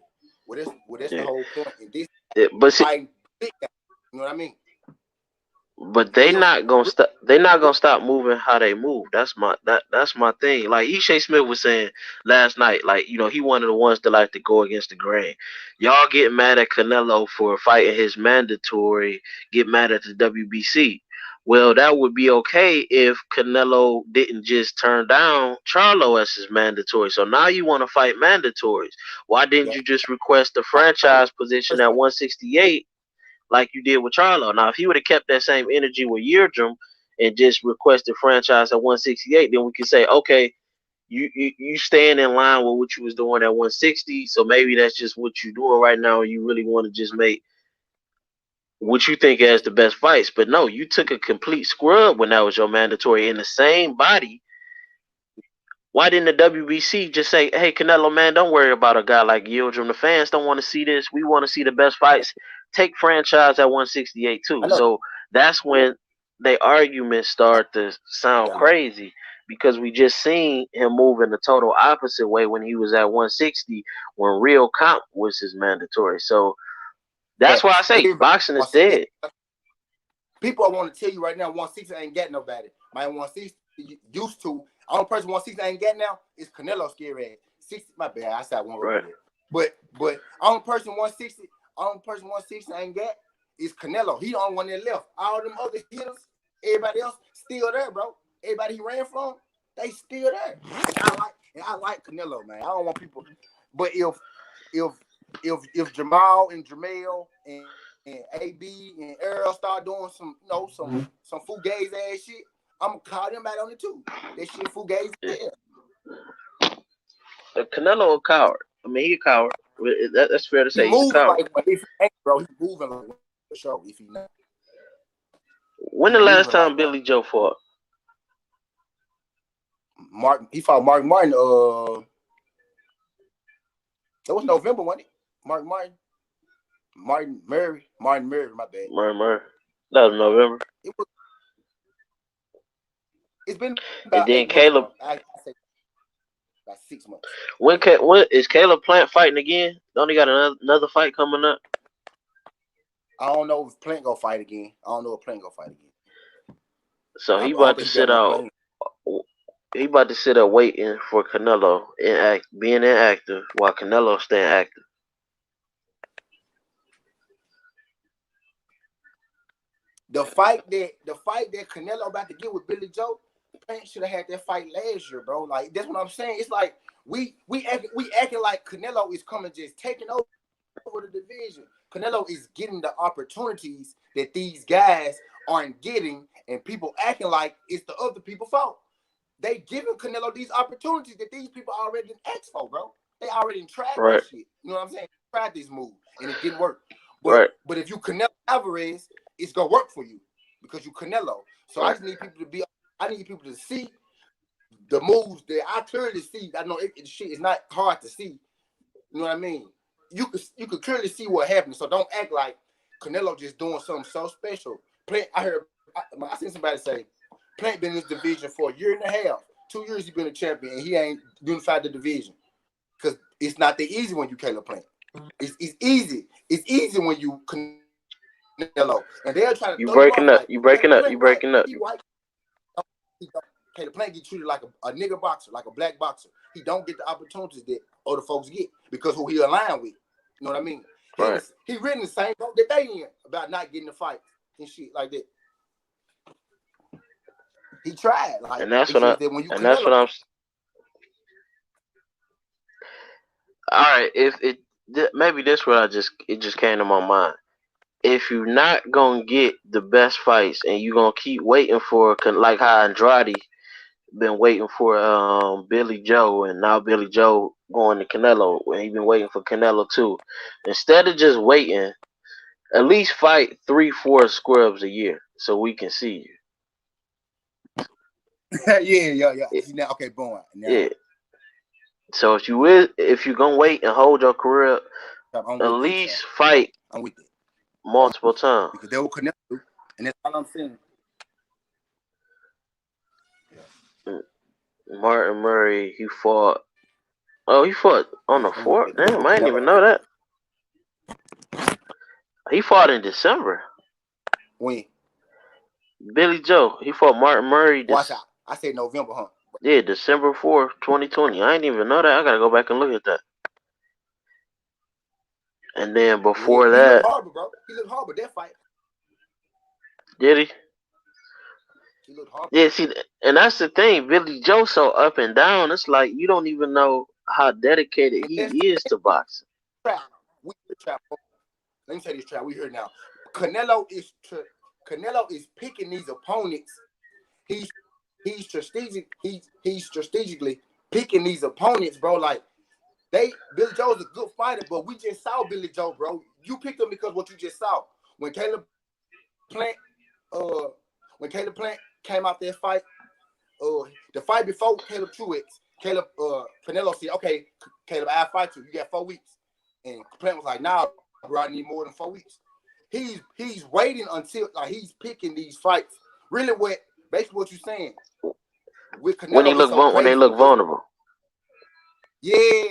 That's the yeah, whole point. And this yeah. But see, fighting big guys. You know what I mean? but Real, real, They not real. gonna stop moving how they move. That's my thing. Like Eshay Smith was saying last night, like he one of the ones that like to go against the grain. Y'all get mad at Canelo for fighting his mandatory. Get mad at the WBC. Well, that would be okay if Canelo didn't just turn down Charlo as his mandatory. So now you want to fight mandatories. Why didn't Yeah. you just request the Fight franchise position first at fight. 168 like you did with Charlo? Now, if he would have kept that same energy with Yildirim and just requested franchise at 168, then we could say, okay, you staying in line with what you was doing at 160. So maybe that's just what you're doing right now. You really want to just make what you think as the best fights. But no, you took a complete scrub when that was your mandatory in the same body. Why didn't the WBC just say, "Hey, Canelo, man, don't worry about a guy like Yildirim. The fans don't want to see this. We want to see the best fights. Take franchise at 168 I too." know. So that's when the arguments start to sound Yeah, man. crazy because we just seen him move in the total opposite way when he was at 160 when real comp was his mandatory. So that's why I Facts. say Everybody boxing is wants to dead. people I want to tell you right now, 160 ain't got nobody. My 160 used to. Only person 160 ain't got now is Canelo scary ass. 60, my bad. I said one word Right. there. But only person 160 ain't got is Canelo. He the only one that left. All them other hitters, everybody else still there, bro. Everybody he ran from, they still there. I like Canelo, man. I don't want people. But if Jermall and Jermall and AB and Earl start doing some some fugazi ass shit, I'm gonna call them out on it too. That shit fugazi ass. Canelo a coward. I mean, he a coward. That's fair to He say. He's a moving coward. like one. If he ain't, bro, he moving like one for sure. If he not, When he the last moving time like one. Billy Joe fought? He fought Mark Martin. That was November, wasn't it? Martin Murray. My bad. Murray. That was November. It's been And about then 8 months. Caleb. I say about 6 months. When is Caleb Plant fighting again? Don't he got another fight coming up? I don't know if Plant gonna fight again. So he about to sit out. He about to sit up waiting for Canelo and being inactive while Canelo staying active. The fight that Canelo about to get with Billy Joe, Plant should have had that fight last year, bro. Like that's what I'm saying. It's like we acting like Canelo is coming just taking over the division. Canelo is getting the opportunities that these guys aren't getting, and people acting like it's the other people's fault. They giving Canelo these opportunities that these people already asked for, bro. They already tried that shit. You know what I'm saying? Tried this move and it didn't work. But if you Canelo Alvarez, it's gonna work for you because you Canelo. So I need people to see the moves that I clearly see. I know shit is not hard to see. You know what I mean? You could clearly see what happened. So don't act like Canelo just doing something so special. I seen somebody say Plant been in this division for a year and a half. 2 years he been a champion and he ain't unified the division. Because it's not the easy when you Caleb Plant. It's easy. It's easy when you Canelo. And they're trying to you breaking up. You breaking up. Caleb Plant get treated like a nigger boxer, like a black boxer. He don't get the opportunities that other folks get because who he aligned with. You know what I mean? He written the same boat that they in about not getting the fight and shit like that. He tried, like, and that's what I'm. All right, maybe this what it just came to my mind. If you're not gonna get the best fights and you're gonna keep waiting for like how Andrade been waiting for Billy Joe and now Billy Joe going to Canelo and he been waiting for Canelo too. Instead of just waiting, at least fight 3-4 scrubs a year so we can see you. Yeah. Now, okay, boom. Now. Yeah. So if you're gonna wait and hold your career, at least fight multiple times. Because they will connect you, and that's all I'm saying. Yeah. Martin Murray, he fought on the 4th. Damn, I didn't even know that. He fought in December. When? Billy Joe, he fought Martin Murray. I said November, huh? Yeah, December 4th, 2020. I didn't even know that. I gotta go back and look at that. And then before that, he looked horrible, bro. He looked horrible that fight. Did he? He looked horrible. Yeah, see, and that's the thing. Billy Joe so up and down. It's like you don't even know how dedicated he is to boxing. Let me tell you this, trap. We here now. Canelo is picking these opponents. He's strategically picking these opponents, bro. Like Billy Joe's a good fighter, but we just saw Billy Joe, bro. You picked him because what you just saw. When Caleb Plant came out that fight, the fight before Caleb Canelo said, okay, Caleb, I'll fight you. You got 4 weeks. And Plant was like, nah, bro, I need more than 4 weeks. He's waiting until he's picking these fights. Really, basically what you're saying. With Canelo, when they look vulnerable. Yeah,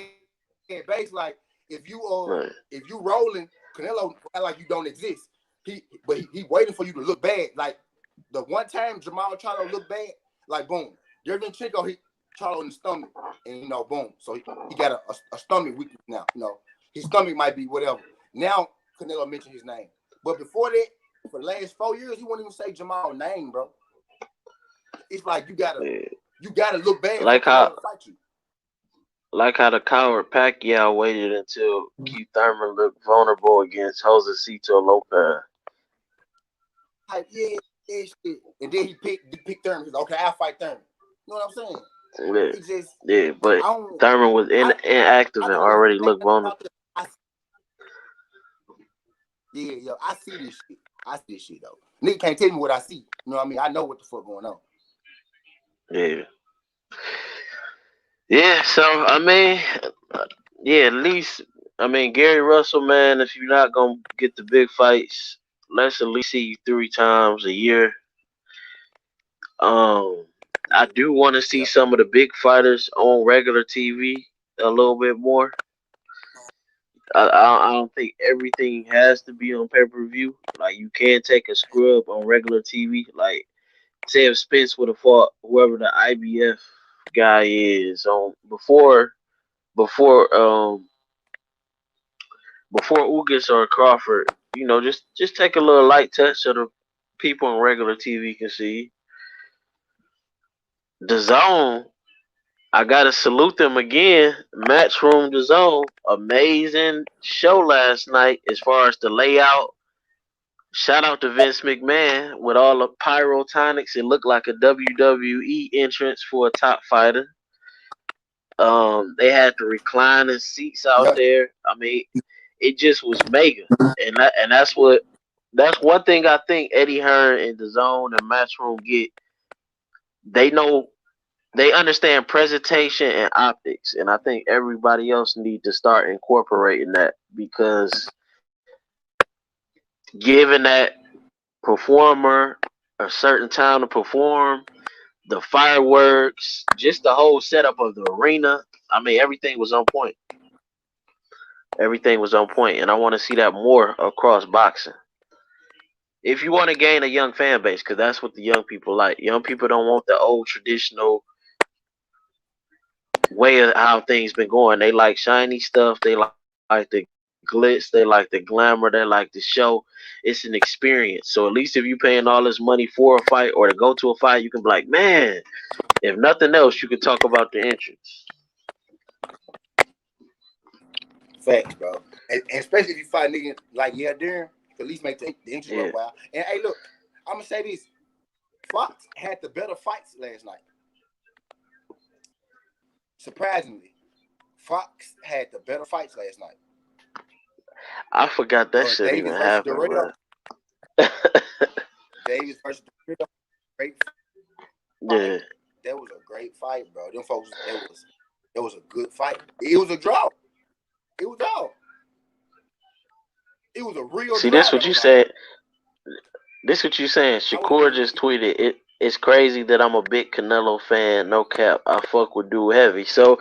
basically like if you rolling, Canelo act like you don't exist. He waiting for you to look bad. Like the one time Charlo looked bad, like boom, Jermall hit Charlo in the stomach, and boom. So he got a stomach weakness now. his stomach might be whatever. Now Canelo mentioned his name, but before that, for the last 4 years, he wouldn't even say Jermall's name, bro. It's like you gotta look bad like for Canelo how to fight you. like how the coward Pacquiao waited until Keith Thurman looked vulnerable against Josecito Lopez. Like, yeah, shit. And then he picked Thurman. He's like, okay, I'll fight Thurman. You know what I'm saying? Yeah, He just, yeah, but I don't, Thurman was inactive I and know it's already looked vulnerable. Yeah, I see this shit. I see this shit though. Nigga can't tell me what I see. You know what I mean? I know what the fuck going on. Yeah. Yeah, so I mean, yeah, at least I mean Gary Russell, man. If you're not gonna get the big fights, let's at least see you 3 times a year. I do want to see Yeah. some of the big fighters on regular TV a little bit more. I don't think everything has to be on pay-per-view. Like you can take a scrub on regular TV. Like say if Spence would have fought whoever the IBF guy is on before before Ugas or Crawford, you know, just take a little light touch so the people on regular TV can see. The Zone, I gotta salute them again. Matchroom The Zone, amazing show last night as far as the layout. Shout out to Vince McMahon with all the pyrotonics. It looked like a WWE entrance for a top fighter. They had the reclining seats out Yeah. there. I mean, it just was mega, and that's one thing I think Eddie Hearn and the Zone and Matchroom get. They know they understand presentation and optics, and I think everybody else need to start incorporating that because given that performer a certain time to perform, the fireworks, just the whole setup of the arena. I mean, everything was on point. Everything was on point, and I want to see that more across boxing. If you want to gain a young fan base, because that's what the young people like. Young people don't want the old traditional way of how things been going. They like shiny stuff. They like the glitz. They like the glamour. They like the show. It's an experience. So at least if you paying all this money for a fight or to go to a fight, you can be like, man. If nothing else, you can talk about the entrance. Facts, bro. And especially if you fight niggas like Darren, at least make the interest Yeah. worthwhile. And hey, look, I'm gonna say this: Fox had the better fights last night. Surprisingly, Fox had the better fights last night. I forgot that shit Davis even versus happened, Dorrell. man. Davis versus Dorrell. Great fight. Yeah. That was a great fight, bro. Them folks, that was a good fight. It was a draw. It was a draw. It was a real See, draw this what that you night. said. This what you saying. Shakur just tweeted it. It's crazy that I'm a big Canelo fan. No cap. I fuck with dude heavy. So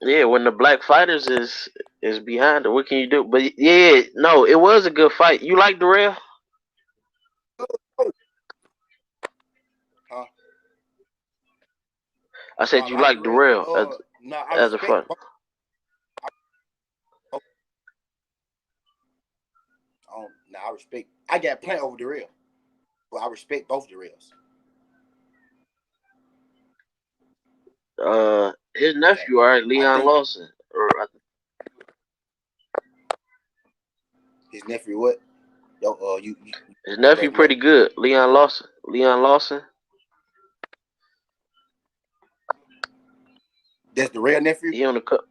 yeah, when the black fighters is behind it, what can you do? But yeah, no, it was a good fight. You like Darrell? Huh? I said I you like like Darrell. Darrell No, I as a respect fighter. both. I respect. I got Plant over Darrell, but I respect both Darrells. His nephew, all right, Leon Lawson, or his nephew, what? Yo, his nephew, pretty good. Leon Lawson. That's the real nephew. He on the cup.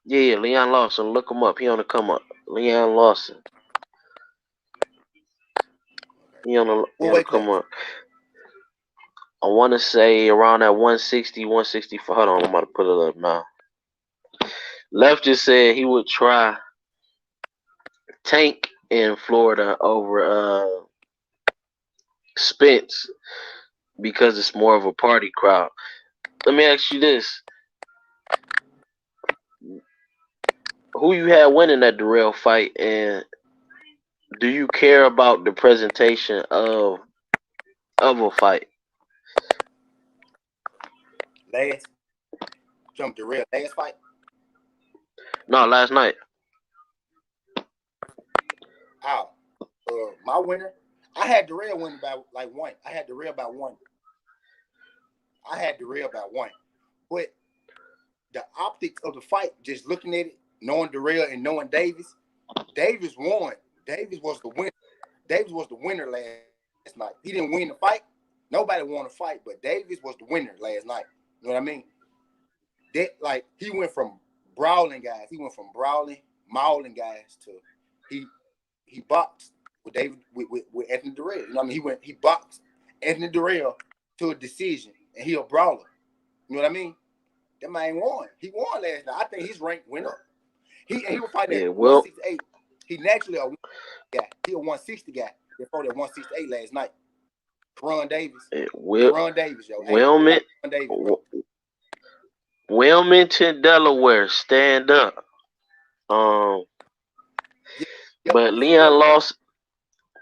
Yeah, Leon Lawson. Look him up. He on the come up. Leon Lawson. He on the come up. I want to say around that 160, 164. Hold on, I'm about to put it up now. Left just said he would try Tank in Florida over Spence because it's more of a party crowd. Let me ask you this. Who you had winning that Darrell fight, and do you care about the presentation of a fight? Last Darrell last fight? No, last night. out. My winner, I had Darrell winning by like one. I had Darrell by one. But the optics of the fight, just looking at it, knowing Darrell and knowing Davis, Davis won. Davis was the winner. Davis was the winner last night. He didn't win the fight. Nobody won the fight, but Davis was the winner last night. You know what I mean? That like he went from brawling guys. He went from brawling, mauling guys to he boxed with David with Anthony Darrell. You know what I mean? He boxed Anthony Darrell to a decision, and he a brawler. You know what I mean? That man won. He won last night. I think his rank went up. He was fighting at 168. He naturally a guy. He a 160 guy. They fought at 168 last night. Ron Davis. Ron Davis, yo. Wilmington, Delaware, stand up. But Leon lost.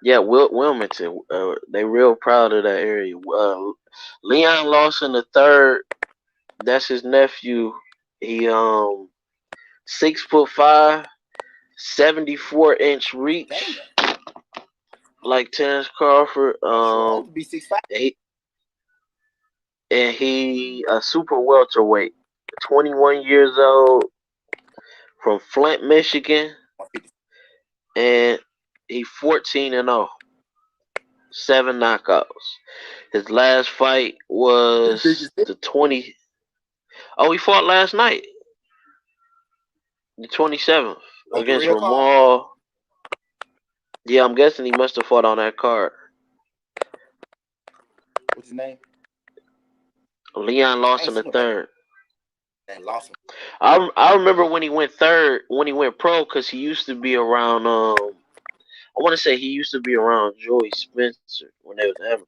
Yeah, Wilmington. They real proud of that area. Leon lost in the third. That's his nephew. He 6'5", 74-inch reach, like Terrence Crawford. Be 6'5". He a super welterweight, 21 years old, from Flint, Michigan, and he 14-0, 7 knockouts. His last fight was the 20. Oh, he fought last night, the 27th, against Jermall. Yeah, I'm guessing he must have fought on that card. What's his name? Leon lost in the third. I remember when he went third, when he went pro, because he used to be around. I want to say he used to be around Joey Spencer when they was amateurs.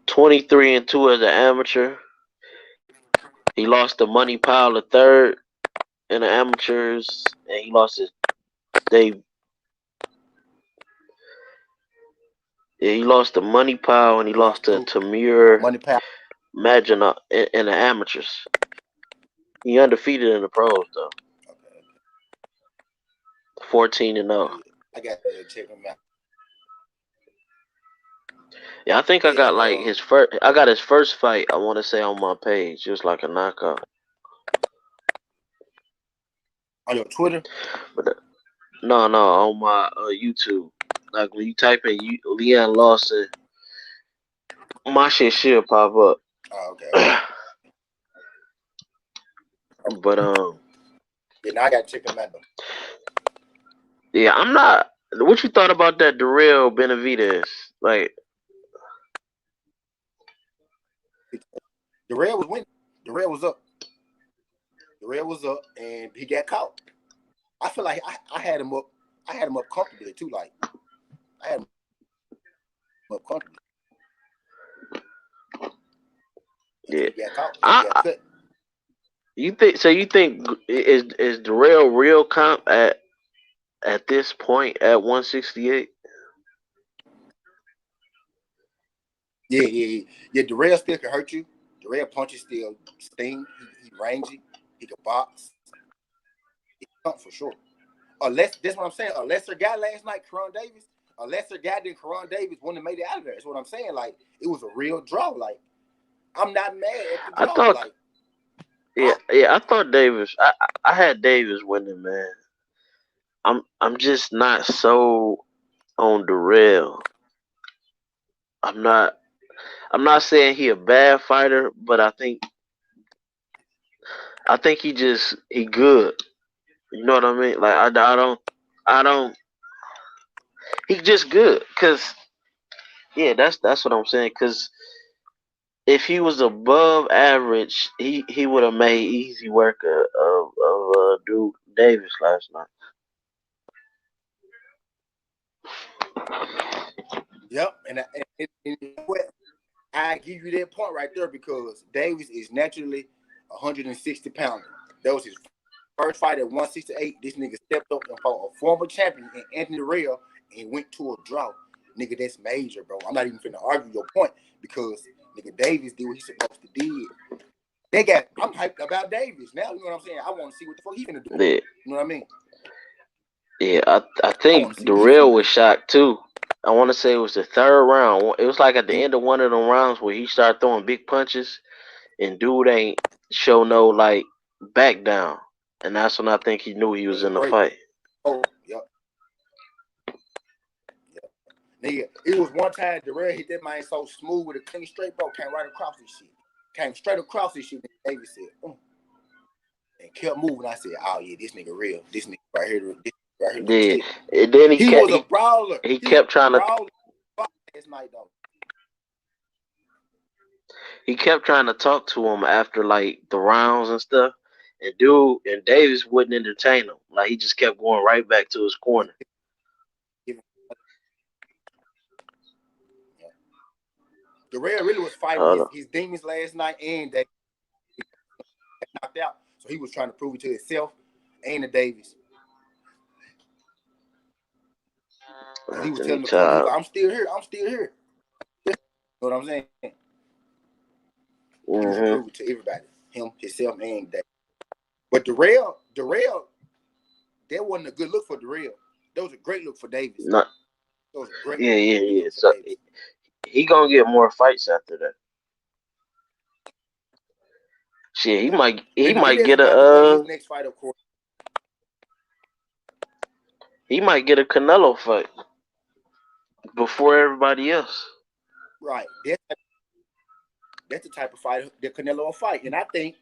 23-2 as an amateur. He lost the Money Pile the third in the amateurs, and he lost his debut. Yeah, he lost the Money Pile, and he lost to Tamir Magina in the amateurs. He undefeated in the pros though. 14-0. I got to check him out. Yeah, I think I got like his first. I got his first fight. I want to say on my page, just like a knockout. On your Twitter? But no, on my YouTube. Like when you type in Leon Lawson, my shit should pop up. Oh, okay. But yeah, now I got to check him out though. Yeah, I'm not. What you thought about that Darrell Benivedez? Like, Darrell was winning. Darrell was up. And he got caught. I feel like I had him up. I had him up comfortably too. Like, I had him up comfortably. Yeah. He got caught. He got cut. You think? So you think is Darrell real comp at this point at 168? Yeah. Darrell still can hurt you. Darrell punches still sting. He rangy. He can box. He can for sure. That's what I'm saying. A lesser guy last night, Karan Davis. A lesser guy than Karan Davis wouldn't have made it out of there. That's what I'm saying. Like, it was a real draw. Like, I'm not mad at the draw. I thought Davis. I had Davis winning, man. I'm just not so on Darrell. I'm not saying he a bad fighter, but I think he good. You know what I mean? Like I don't. He just good, cause yeah, that's what I'm saying. Cause if he was above average, he would have made easy work of Duke Davis last night. Yep, and I give you that point right there because Davis is naturally 160 pounder. That was his first fight at 168. This nigga stepped up and fought a former champion in Anthony Darrell and went to a draw. Nigga, that's major, bro. I'm not even finna argue your point because nigga Davis did what he's supposed to do. I'm hyped about Davis now. You know what I'm saying? I want to see what the fuck he finna do. Yeah. You know what I mean? Yeah, I I think want to see what he Darrell finna was do. shocked too. I want to say it was the third round. It was like at the end of one of them rounds where he started throwing big punches, and dude ain't show no like back down, and that's when I think he knew he was in the Break. fight. Oh, yep. Nigga, it was one time Darrell hit that man so smooth with a clean straight bro, came right across this shit. Came straight across this shit. David said, and kept moving. I said, oh yeah, this nigga real. This nigga right here, Yeah, legit. and then He was a brawler. he He was kept trying a to brawler last night though. he kept trying to talk to him after like the rounds and stuff. And dude and Davis wouldn't entertain him. Like he just kept going right back to his corner. Darrell really was fighting his demons last night, and they knocked out. So he was trying to prove it to himself and to Davis. He was telling the coach, he's like, I'm still here. I'm still here. You know what I'm saying? He was proving to everybody, him, himself, and Davis. But Darrell, that wasn't a good look for Darrell. That was a great look for Davis. Not, that was a great yeah. look for So Davis. he gonna get more fights after that. Shit, he might get about to win his a next fight, of course. he might get a Canelo fight before everybody else. Right. That's the type of fight that Canelo will fight. And I think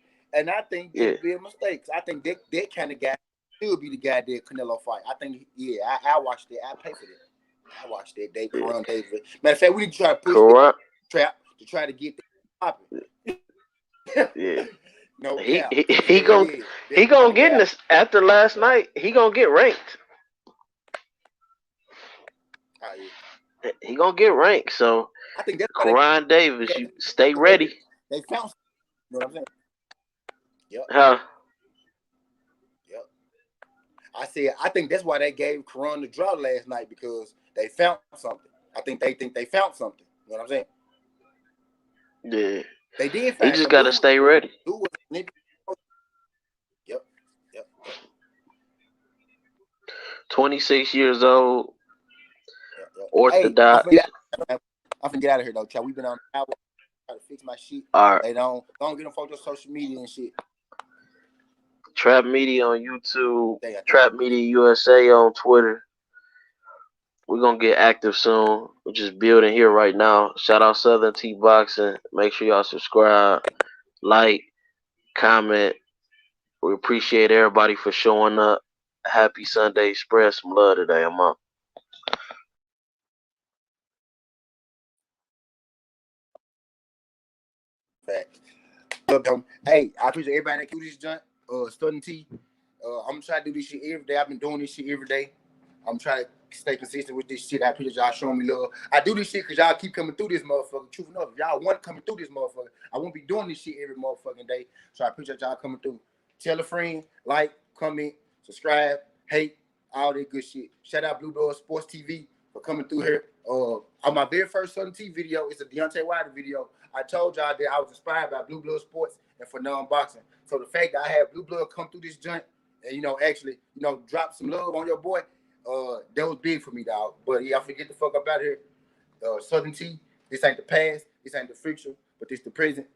it'd be a mistake. I think that kind of guy should be the guy that Canelo fight. I think, I watched that. I pay for that. I watched that. Karan Davis. Matter of fact, we need to try to push the trap to try to get that popping. Yeah. No cap. He gonna get this after last night. He gonna get ranked. Oh, yeah. He gonna get ranked. So I think that's Karan Davis, you stay ready. They found. You know what I'm saying? Yep. Huh? Yep. I think that's why they gave Karan the draw last night, because they found something. I think they found something. You know what I'm saying? Yeah. They did find. He just gotta stay ready. Yep. 26 years old. Orthodox. I'm finna get out of here though, child. We've been on an hour. Try to fix my shit. All right. They don't get them folks on social media and shit. Trap Media on YouTube. Trap Media USA on Twitter. We're gonna get active soon. We're just building here right now. Shout out SouthernTea Boxing. Make sure y'all subscribe, like, comment. We appreciate everybody for showing up. Happy Sunday. Spread some love today. I'm up. Facts. Hey, I appreciate everybody that do this joint. SouthernTea. I'm gonna try to do this shit every day. I've been doing this shit every day. I'm trying to stay consistent with this shit. I appreciate y'all showing me love. I do this shit because y'all keep coming through this motherfucker. Truth enough, if y'all want coming through this motherfucker, I won't be doing this shit every motherfucking day. So I appreciate y'all coming through. Tell a friend, like, comment, subscribe, hate, all that good shit. Shout out Blue Blood Sports TV for coming through here. On my very first SouthernTea video, it's a Deontay Wilder video. I told y'all that I was inspired by Blue Blood Sports and for non-boxing. So the fact that I had Blue Blood come through this joint and, actually, drop some love on your boy, that was big for me, dog. But yeah, I forget the fuck up out here. SouthernTea, this ain't the past, this ain't the future, but this the present.